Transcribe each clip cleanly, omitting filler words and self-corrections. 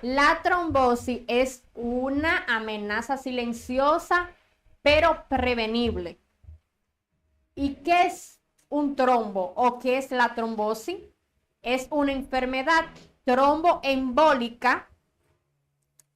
La trombosis es una amenaza silenciosa, pero prevenible. ¿Y qué es un trombo o qué es la trombosis? Es una enfermedad tromboembólica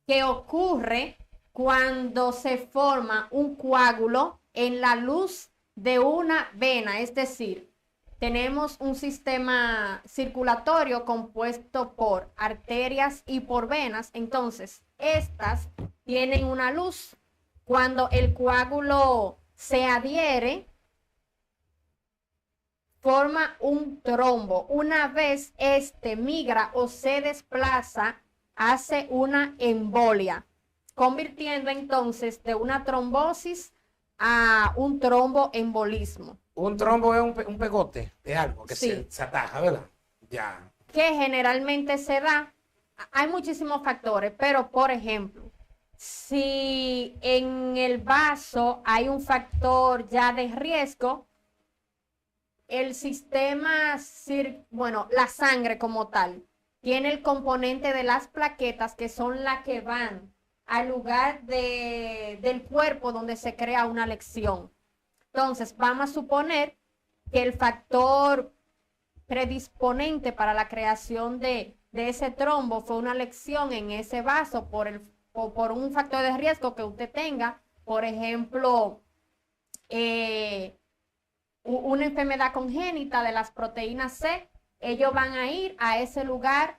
que ocurre cuando se forma un coágulo en la luz de una vena, es decir, tenemos un sistema circulatorio compuesto por arterias y por venas, entonces estas tienen una luz. Cuando el coágulo se adhiere, forma un trombo. Una vez este migra o se desplaza, hace una embolia, convirtiendo entonces de una trombosis a un tromboembolismo. Un trombo es un pegote de algo que Sí, se ataja, ¿verdad? Ya. que generalmente se da, hay muchísimos factores, pero por ejemplo, si en el vaso hay un factor ya de riesgo, el sistema, bueno, la sangre como tal, tiene el componente de las plaquetas que son las que van al lugar del cuerpo donde se crea una lesión. Entonces, vamos a suponer que el factor predisponente para la creación de ese trombo fue una lesión en ese vaso por un factor de riesgo que usted tenga, por ejemplo, una enfermedad congénita de las proteínas C. Ellos van a ir a ese lugar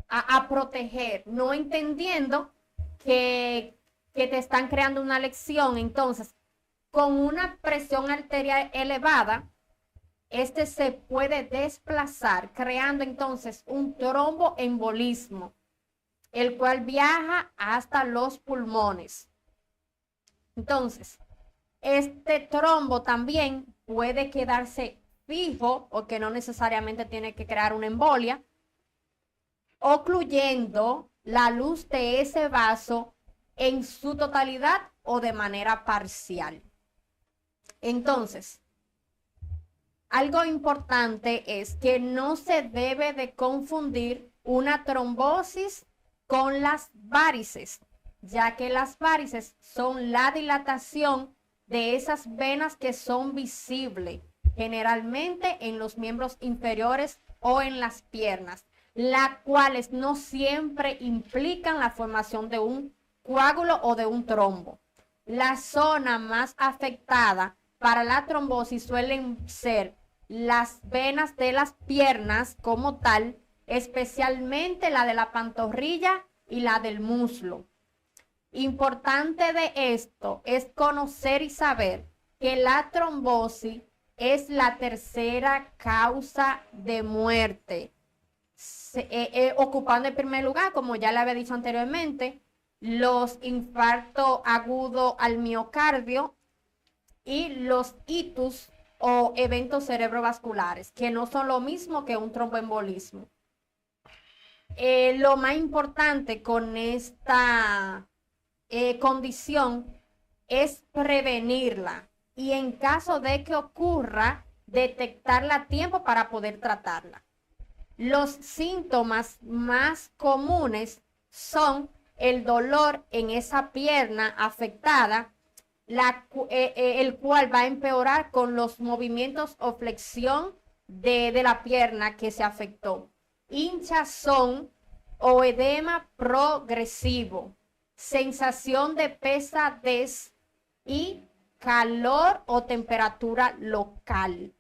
a proteger, no entendiendo que te están creando una lesión. Entonces, con una presión arterial elevada, este se puede desplazar, creando entonces un tromboembolismo, el cual viaja hasta los pulmones. Entonces, este trombo también puede quedarse fijo, o que no necesariamente tiene que crear una embolia, ocluyendo la luz de ese vaso en su totalidad o de manera parcial. Entonces, algo importante es que no se debe de confundir una trombosis con las varices, ya que las varices son la dilatación de esas venas que son visibles, generalmente en los miembros inferiores o en las piernas, las cuales no siempre implican la formación de un coágulo o de un trombo. La zona más afectada para la trombosis suelen ser las venas de las piernas como tal, especialmente la de la pantorrilla y la del muslo. Importante de esto es conocer y saber que la trombosis es la tercera causa de muerte, ocupando el primer lugar, como ya le había dicho anteriormente, los infartos agudos al miocardio y los ictus o eventos cerebrovasculares, que no son lo mismo que un tromboembolismo. Lo más importante con esta condición es prevenirla y en caso de que ocurra, detectarla a tiempo para poder tratarla. Los síntomas más comunes son el dolor en esa pierna afectada, el cual va a empeorar con los movimientos o flexión de la pierna que se afectó. Hinchazón o edema progresivo, sensación de pesadez y calor o temperatura local.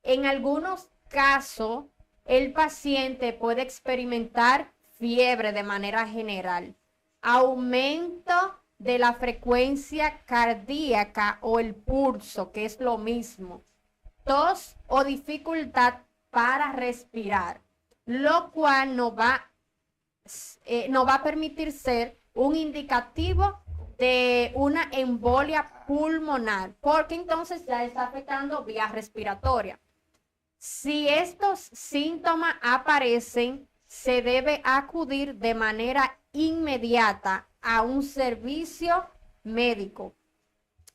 En algunos casos, el paciente puede experimentar fiebre de manera general, aumento de la frecuencia cardíaca o el pulso, que es lo mismo, tos o dificultad para respirar, lo cual no va a permitir ser un indicativo de una embolia pulmonar, porque entonces ya está afectando vía respiratoria. Si estos síntomas aparecen, se debe acudir de manera inmediata a un servicio médico.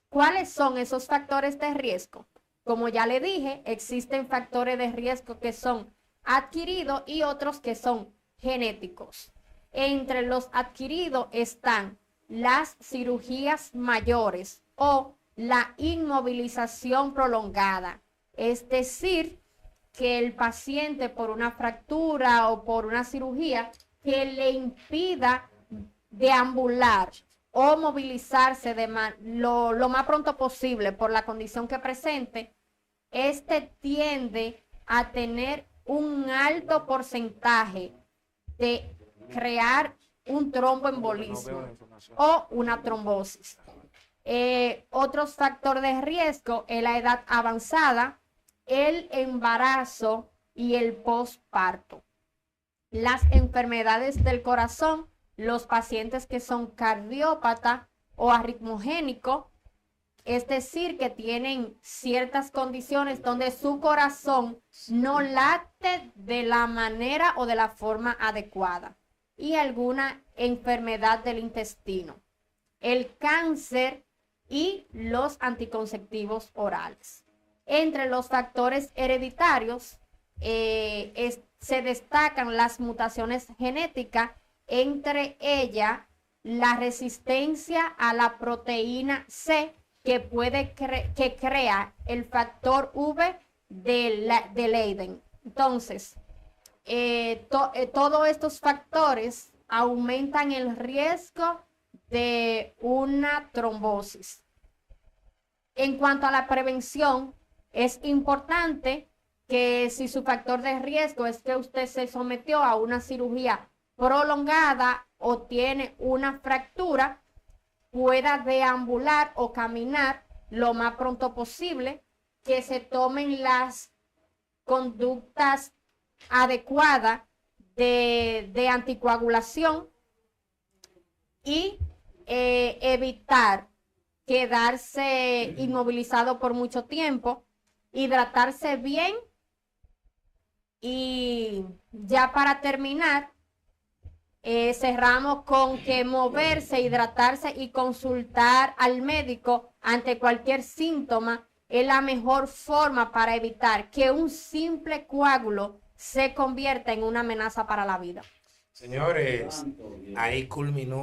¿Cuáles son esos factores de riesgo? Como ya le dije, existen factores de riesgo que son adquiridos y otros que son genéticos. Entre los adquiridos están las cirugías mayores o la inmovilización prolongada, es decir, que el paciente por una fractura o por una cirugía que le impida deambular o movilizarse lo más pronto posible por la condición que presente, tiende a tener un alto porcentaje de crear un tromboembolismo o una trombosis. Otro factor de riesgo es la edad avanzada, el embarazo y el posparto. Las enfermedades del corazón, los pacientes que son cardiópatas o arritmogénicos, es decir, que tienen ciertas condiciones donde su corazón no late de la manera o de la forma adecuada, y alguna enfermedad del intestino, el cáncer y los anticonceptivos orales. Entre los factores hereditarios se destacan las mutaciones genéticas, entre ellas la resistencia a la proteína C que crea el factor V de Leiden. Entonces, todos estos factores aumentan el riesgo de una trombosis. En cuanto a la prevención, es importante que si su factor de riesgo es que usted se sometió a una cirugía prolongada o tiene una fractura, pueda deambular o caminar lo más pronto posible, que se tomen las conductas adecuadas de anticoagulación y evitar quedarse inmovilizado por mucho tiempo, hidratarse bien. Y ya para terminar, cerramos con que moverse, hidratarse y consultar al médico ante cualquier síntoma es la mejor forma para evitar que un simple coágulo se convierta en una amenaza para la vida. Señores, ahí culminó.